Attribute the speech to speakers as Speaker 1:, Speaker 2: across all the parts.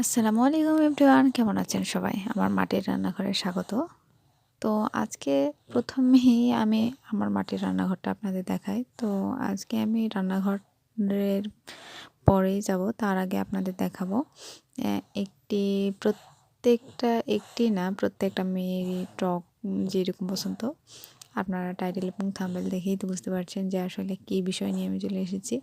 Speaker 1: আসসালামু আলাইকুম এভরিওয়ান, কেমন আছেন সবাই? আমার মাটির রান্নাঘরে স্বাগত। তো আজকে প্রথমেই আমি আমার মাটির রান্নাঘরটা আপনাদের দেখাই। তো আজকে আমি রান্নাঘরের পরেই যাব। তার আগে আপনাদের দেখাবো একটি প্রত্যেকটা মেয়েরই টক যেরকম পছন্দ। আপনারা টাইটেল এবং থাম্বনেল দেখেই তো বুঝতে পারছেন যে আসলে কী বিষয় নিয়ে আমি চলে এসেছি।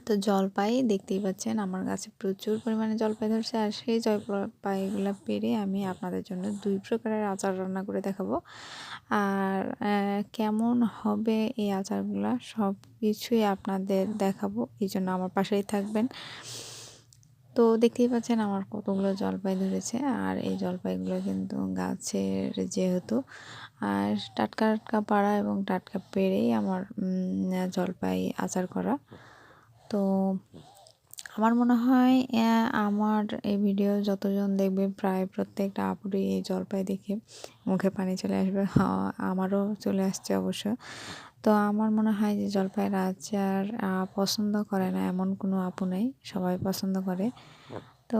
Speaker 1: তো জলপাই দেখতেই পাচ্ছেন আমার গাছে প্রচুর পরিমাণে জলপাই ধরছে, আর সেই জলপাইগুলো পেড়ে আমি আপনাদের জন্য 2 প্রকারের আচার রান্না করে দেখাবো। আর কেমন হবে এই আচারগুলা সব কিছুই আপনাদের দেখাবো, এই জন্য আমার পাশেই থাকবেন। তো দেখতেই পাচ্ছেন আমার কতগুলো জলপাই ধরেছে, আর এই জলপাইগুলো কিন্তু গাছের যেহেতু আর টাটকা টাটকা পাড়া এবং টাটকা পেড়েই আমার জলপাই আচার করা। তো আমার মনে হয় আমার এই ভিডিও যতজন দেখবে প্রায় প্রত্যেকটা আপুরই এই জলপাই দেখে মুখে পানি চলে আসবে। আমারও চলে আসছে অবশ্য। তো আমার মনে হয় যে জলপাইয়ের আচার পছন্দ করে না এমন কোনো আপু নেই, সবাই পছন্দ করে। তো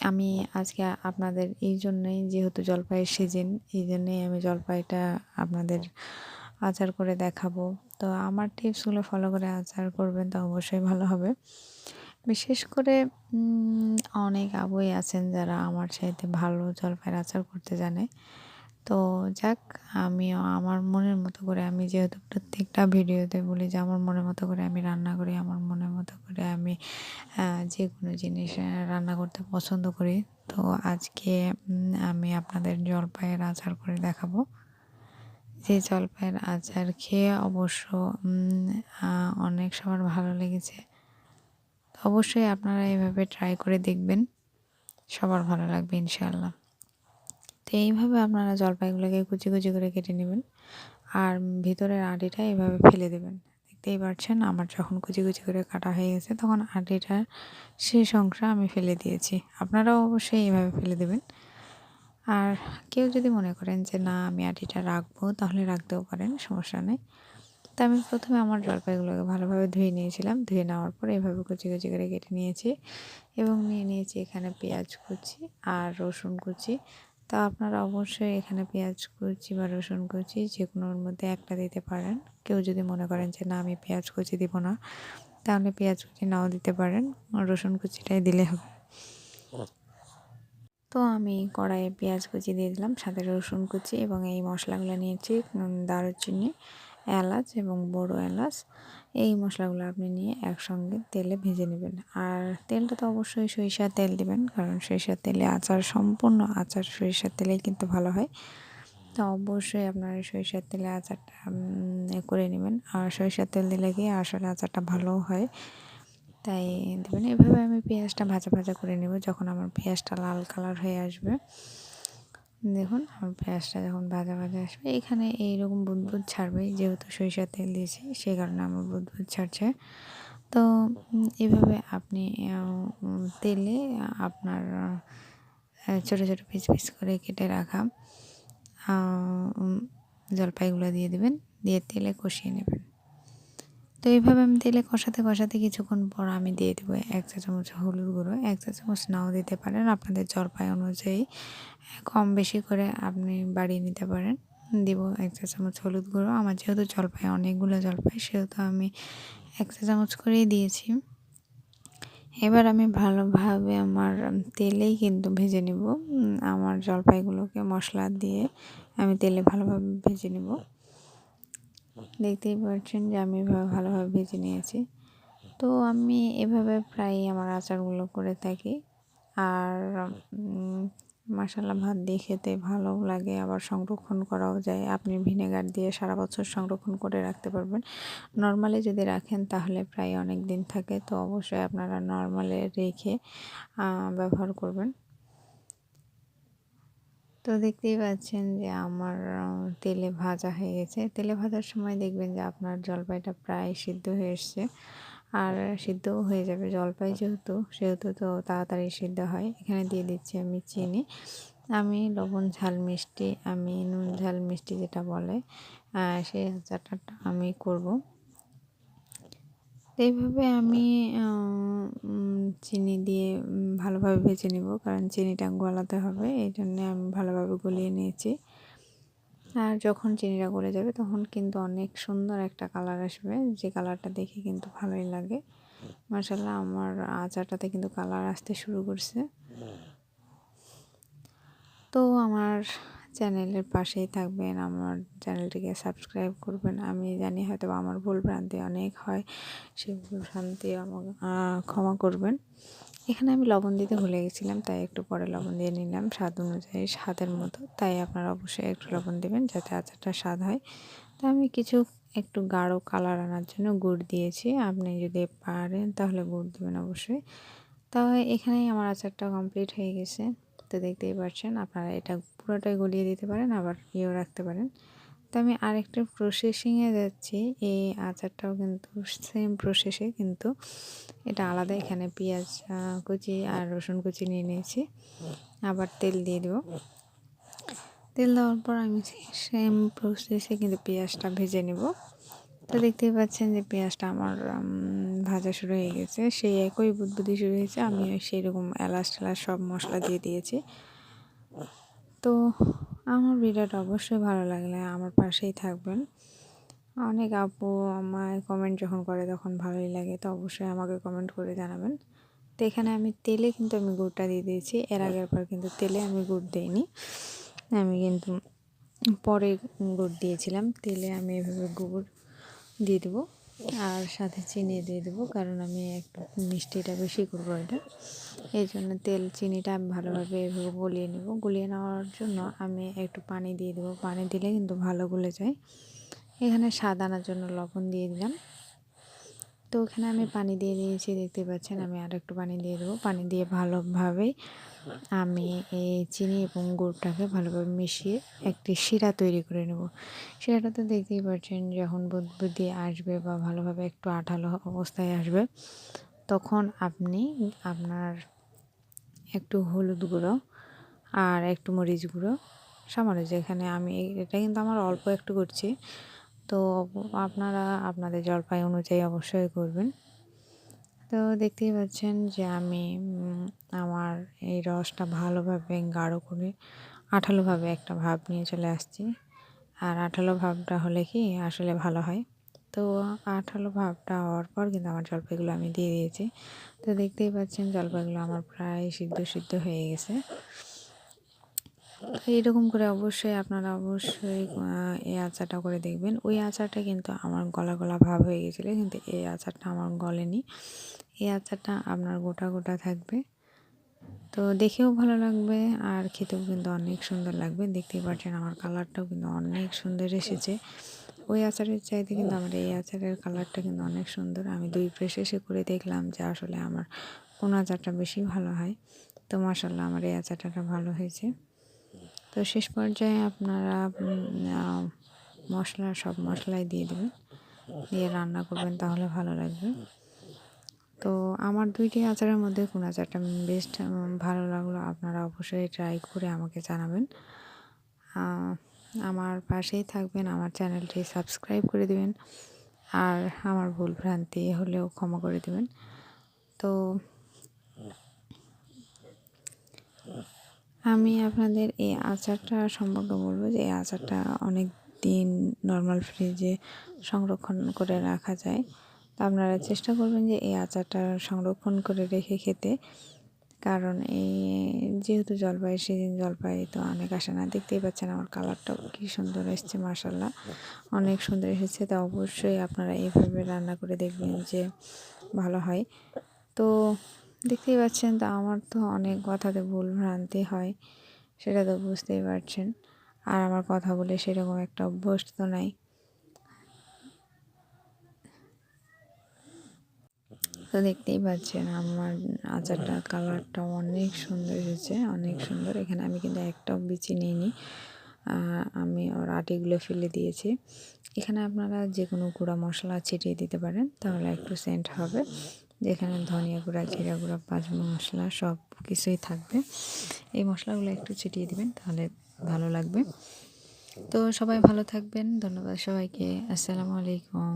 Speaker 1: আমি আজকে আপনাদের এই জন্যই, যেহেতু জলপাইয়ের সিজন, এই জন্যই আমি জলপাইটা আপনাদের আচার করে দেখাবো। তো আমার টিপসগুলো ফলো করে আচার করবেন তো অবশ্যই ভালো হবে। বিশেষ করে অনেক আপুই আছেন যারা আমার চাইতে ভালো জলপাইয়ের আচার করতে জানে। তো যাক, আমিও আমার মনের মতো করে, আমি যেহেতু প্রত্যেকটা ভিডিওতে বলি যে আমার মনের মতো করে আমি রান্না করি, আমার মনের মতো করে আমি যে কোনো জিনিস রান্না করতে পছন্দ করি। তো আজকে আমি আপনাদের জলপাইয়ের আচার করে দেখাবো। যে জলপাইয়ের আচার খেয়ে অবশ্য অনেক সবার ভালো লেগেছে। অবশ্যই আপনারা এভাবে ট্রাই করে দেখবেন, সবার ভালো লাগবে ইনশাআল্লাহ। তো এইভাবে আপনারা জলপাইগুলোকে কুচি কুচি করে কেটে নেবেন, আর ভিতরের আটিটা এভাবে ফেলে দেবেন। দেখতেই পাচ্ছেন আমার যখন কুচি কুচি করে কাটা হয়ে গেছে তখন আটিটার শেষ অংশ আমি ফেলে দিয়েছি। আপনারাও অবশ্যই এইভাবে ফেলে দেবেন। আর কেউ যদি মনে করেন যে না আমি আটিটা রাখবো, তাহলে রাখতেও পারেন, সমস্যা নেই। তো আমি প্রথমে আমার জলপাইগুলোকে ভালোভাবে ধুয়ে নিয়েছিলাম। ধুয়ে নেওয়ার পর এভাবে কুচি কুচি করে কেটে নিয়েছি এবং নিয়ে নিয়েছি এখানে পেঁয়াজ কুচি আর রসুন কুচি। তো আপনারা অবশ্যই এখানে পেঁয়াজ কুচি বা রসুন কুচি যে কোনোর মধ্যে একটা দিতে পারেন। কেউ যদি মনে করেন যে না আমি পেঁয়াজ কুচি দিব না, তাহলে পেঁয়াজ কুচি নাও দিতে পারেন, রসুন কুচিটাই দিলে হবে। তো আমি কড়াইয়ে পেঁয়াজ কুচি দিয়ে দিলাম, সাথে রসুন কুচি, এবং এই মশলাগুলো নিয়েছি দারুচিনি, এলাচ এবং বড় এলাচ। এই মশলাগুলো আপনি নিয়ে একসঙ্গে তেলে ভেজে নেবেন। আর তেলটা তো অবশ্যই সরিষার তেল দিবেন, কারণ সরিষার তেলে আচার, সম্পূর্ণ আচার সরিষার তেলেই কিন্তু ভালো হয়। তো অবশ্যই আপনারা সরিষার তেলে আচারটা করে নেবেন। আর সরিষার তেল দিলে কি আসলে আচারটা ভালো হয়, তাই দেবেন। এভাবে আমি পেঁয়াজটা ভাজা ভাজা করে নেব। যখন আমার পেঁয়াজটা লাল কালার হয়ে আসবে, দেখুন আমার পেঁয়াজটা যখন ভাজা ভাজা আসবে, এখানে এইরকম বুদবুদ ছাড়বে, যেহেতু সরিষার তেল দিয়েছি সেই কারণে আমার বুদবুদ ছাড়ছে। তো এভাবে আপনি তেলে আপনার ছোটো ছোটো পিস পিস করে কেটে রাখা জলপাইগুলো দিয়ে দেবেন, দিয়ে তেলে কষিয়ে নেবেন। তো এইভাবে আমি তেলে কষাতে কষাতে কিছুক্ষণ পর আমি দিয়ে দেবো 1 চা চামচ হলুদ গুঁড়ো। 1 চা চামচ নাও দিতে পারেন, আপনাদের জলপাই অনুযায়ী কম বেশি করে আপনি বাড়িয়ে নিতে পারেন। দিব 1 চা চামচ হলুদ গুঁড়ো। আমার যেহেতু জলপাই অনেকগুলো জলপাই, সেহেতু আমি 1 চা চামচ করেই দিয়েছি। এবার আমি ভালোভাবে আমার তেলেই কিন্তু ভেজে নেব। আমার জলপাইগুলোকে মশলা দিয়ে আমি তেলে ভালোভাবে ভেজে নেব। দেখতেই পাচ্ছেন যে আমি ভালোভাবে ভেজে নিয়েছি। তো আমি এভাবে প্রায়ই আমার আচারগুলো করে থাকি। আর মাশাআল্লাহ ভাত দিয়ে খেতে ভালোও লাগে, আবার সংরক্ষণ করাও যায়। আপনি ভিনেগার দিয়ে সারা বছর সংরক্ষণ করে রাখতে পারবেন। নরমালে যদি রাখেন তাহলে প্রায় অনেক দিন থাকে। তো অবশ্যই আপনারা নরমালে রেখে ব্যবহার করবেন। তো দেখতেই পাচ্ছেন যে আমার তেলে ভাজা হয়ে গেছে। তেলে ভাজার সময় দেখবেন যে আপনার জলপাইটা প্রায় সিদ্ধ হয়ে এসছে, আর সিদ্ধও হয়ে যাবে। জলপাই যেহেতু, সেহেতু তো তাড়াতাড়ি সিদ্ধ হয়। এখানে দিয়ে দিচ্ছি আমি চিনি। আমি লবণ ঝাল মিষ্টি, আমি নুন ঝাল মিষ্টি যেটা বলে, সেই আচারটা আমি করব। এইভাবে আমি চিনি দিয়ে ভালোভাবে ভেজে নেব, কারণ চিনিটা গলাতে হবে, এই জন্যে আমি ভালোভাবে গলিয়ে নিয়েছি। আর যখন চিনিটা গলে যাবে তখন কিন্তু অনেক সুন্দর একটা কালার আসবে, যে কালারটা দেখে কিন্তু ভালোই লাগে। মাশাআল্লাহ আমার আচারটাতে কিন্তু কালার আসতে শুরু করছে। তো আমার চ্যানেলের পাশেই থাকবেন, আমার চ্যানেলটিকে সাবস্ক্রাইব করবেন। আমি জানি হয়তো আমার ভুল ভ্রান্তি অনেক হয়, সেই ভুল ভ্রান্তি আমাকে ক্ষমা করবেন। এখানে আমি লবণ দিতে ভুলে গেছিলাম, তাই একটু পরে লবণ দিয়ে নিলাম স্বাদ অনুযায়ী, স্বাদের মতো। তাই আপনারা অবশ্যই একটু লবণ দেবেন যাতে আচারটা স্বাদ হয়। তো আমি একটু গাঢ় কালার আনার জন্য গুড় দিয়েছি। আপনি যদি পারেন তাহলে গুড় দেবেন অবশ্যই। তো এখানেই আমার আচারটা কমপ্লিট হয়ে গেছে। তো দেখতেই পাচ্ছেন, আপনারা এটা পুরোটাই গলিয়ে দিতে পারেন, আবার ইয়েও রাখতে পারেন। তো আমি আরেকটা প্রসেসিংয়ে যাচ্ছি। এই আচারটাও কিন্তু সেম প্রসেসে, কিন্তু এটা আলাদা। এখানে পেঁয়াজ কুচি আর রসুন কুচি নিয়ে নিয়েছি। আবার তেল দিয়ে দেব। তেল দেওয়ার পর আমি সেম প্রসেসে কিন্তু পেঁয়াজটা ভেজে নেব। তো দেখতেই পাচ্ছেন যে পেঁয়াজটা আমার ভাজা শুরু হয়ে গেছে। সেই একই বুদবুদি শুরু হয়েছে। আমি সেই রকম এলাচ টেলাচ সব মশলা দিয়ে দিয়েছি। তো আমার ভিডিওটা অবশ্যই ভালো লাগলে আমার পাশেই থাকবেন। অনেক আপু আমায় কমেন্ট যখন করে তখন ভালোই লাগে, তো অবশ্যই আমাকে কমেন্ট করে জানাবেন। তো এখানে আমি তেলে কিন্তু আমি গুড়টা দিয়ে দিয়েছি। এর আগের বার কিন্তু তেলে আমি গুড় দিইনি, আমি কিন্তু পরে গুড় দিয়েছিলাম। তেলে আমি এভাবে গুড় দিয়ে দেবো আর সাথে চিনি দিয়ে দেবো, কারণ আমি একটু মিষ্টিটা বেশি করবো এটা। এই জন্য তেল চিনিটা আমি ভালোভাবে এভাবে গলিয়ে নেব। গলিয়ে নেওয়ার জন্য আমি একটু পানি দিয়ে দেবো, পানি দিলে কিন্তু ভালো গলে যায়। এখানে স্বাদ আনার জন্য লবণ দিয়ে দিলাম। তো ওখানে আমি পানি দিয়ে দিয়েছি, দেখতে পাচ্ছেন। আমি আর একটু পানি দিয়ে দেবো। পানি দিয়ে ভালোভাবে আমি এই চিনি এবং গুড়টাকে ভালোভাবে মিশিয়ে একটি শিরা তৈরি করে নেব। শিরাটা তো দেখতেই পাচ্ছেন, যখন বুদবুদি আসবে বা ভালোভাবে একটু আঠালো অবস্থায় আসবে, তখন আপনি আপনার একটু হলুদ গুঁড়ো আর একটু মরিচ গুঁড়ো সামান্য, যেখানে আমি এটা কিন্তু আমার অল্প একটু করছি, তো আপনারা আপনাদের জলপাই অনুযায়ী অবশ্যই করবেন। তো দেখতেই পাচ্ছেন যে আমি আমার এই রসটা ভালোভাবে গাঢ় করে আঠালোভাবে একটা ভাব নিয়ে চলে আসছি। আর আঠালো ভাবটা হলে কি আসলে ভালো হয়। তো আঠালো ভাবটা হওয়ার পর কিন্তু আমার জলপাইগুলো আমি দিয়ে দিয়েছি। তো দেখতেই পাচ্ছেন জলপাইগুলো আমার প্রায় সিদ্ধ হয়ে গেছে। এইরকম করে আপনারা অবশ্যই এই আচারটা করে দেখবেন। ওই আচারটা কিন্তু আমার গলা ভাব হয়ে গেছিলো, কিন্তু এই আচারটা আমার গলেনি। এই আচারটা আপনার গোটা থাকবে, তো দেখেও ভালো লাগবে আর খেতেও কিন্তু অনেক সুন্দর লাগবে। দেখতেই পাচ্ছেন আমার কালারটাও কিন্তু অনেক সুন্দর এসেছে। ওই আচারের চাইতে কিন্তু আমার এই আচারের কালারটা কিন্তু অনেক সুন্দর। আমি 2 প্রসেসে করে দেখলাম যে আসলে আমার কোন আচারটা বেশি ভালো হয়। তো মাশাআল্লাহ আমার এই আচারটা ভালো হয়েছে। তো শেষ পর্যায়ে আপনারা সব মশলাই দিয়ে দেবেন, দিয়ে রান্না করবেন, তাহলে ভালো লাগবে। তো আমার 2টি আচারের মধ্যে কোন আচারটা বেস্ট ভালো লাগলো আপনারা অবশ্যই ট্রাই করে আমাকে জানাবেন। আমার পাশেই থাকবেন, আমার চ্যানেলটি সাবস্ক্রাইব করে দেবেন, আর আমার ভুল ভ্রান্তি হলেও ক্ষমা করে দেবেন। তো আমি আপনাদের এই আচারটা সম্পর্কে বলবো যে এই আচারটা অনেক দিন নর্মাল ফ্রিজে সংরক্ষণ করে রাখা যায়। তো আপনারা চেষ্টা করবেন যে এই আচারটা সংরক্ষণ করে রেখে খেতে, কারণ যেহেতু জলপাই সিজন, জলপাই তো অনেক আসে না। দেখতেই পাচ্ছেন আমার কালারটাও কি সুন্দর এসছে, মাশাআল্লাহ অনেক সুন্দর এসেছে। তো অবশ্যই আপনারা এইভাবে রান্না করে দেখবেন যে ভালো হয়। তো দেখতেই পাচ্ছেন, তো আমার তো অনেক কথাতে ভুল ভ্রান্তি হয়, সেটা তো বুঝতেই পারছেন। আর আমার কথা বলে সেরকম একটা অভ্যাস তো নাই। তো দেখতেই পাচ্ছেন আমার আচারটার কালারটা অনেক সুন্দর এসেছে, অনেক সুন্দর। এখানে আমি কিন্তু একটাও বিচি নিইনি, আমি ওর আটিগুলো ফেলে দিয়েছি। এখানে আপনারা যে কোনো গুঁড়া মশলা ছিটিয়ে দিতে পারেন, তাহলে একটু সেন্ট হবে। যেখানে ধনিয়া গুঁড়া, জিরা গুঁড়া, পাঁচ মশলা সব কিছুই থাকবে। এই মশলাগুলো একটু ছিটিয়ে দিবেন, তাহলে ভালো লাগবে। তো সবাই ভালো থাকবেন। ধন্যবাদ সবাইকে। আসসালামু আলাইকুম।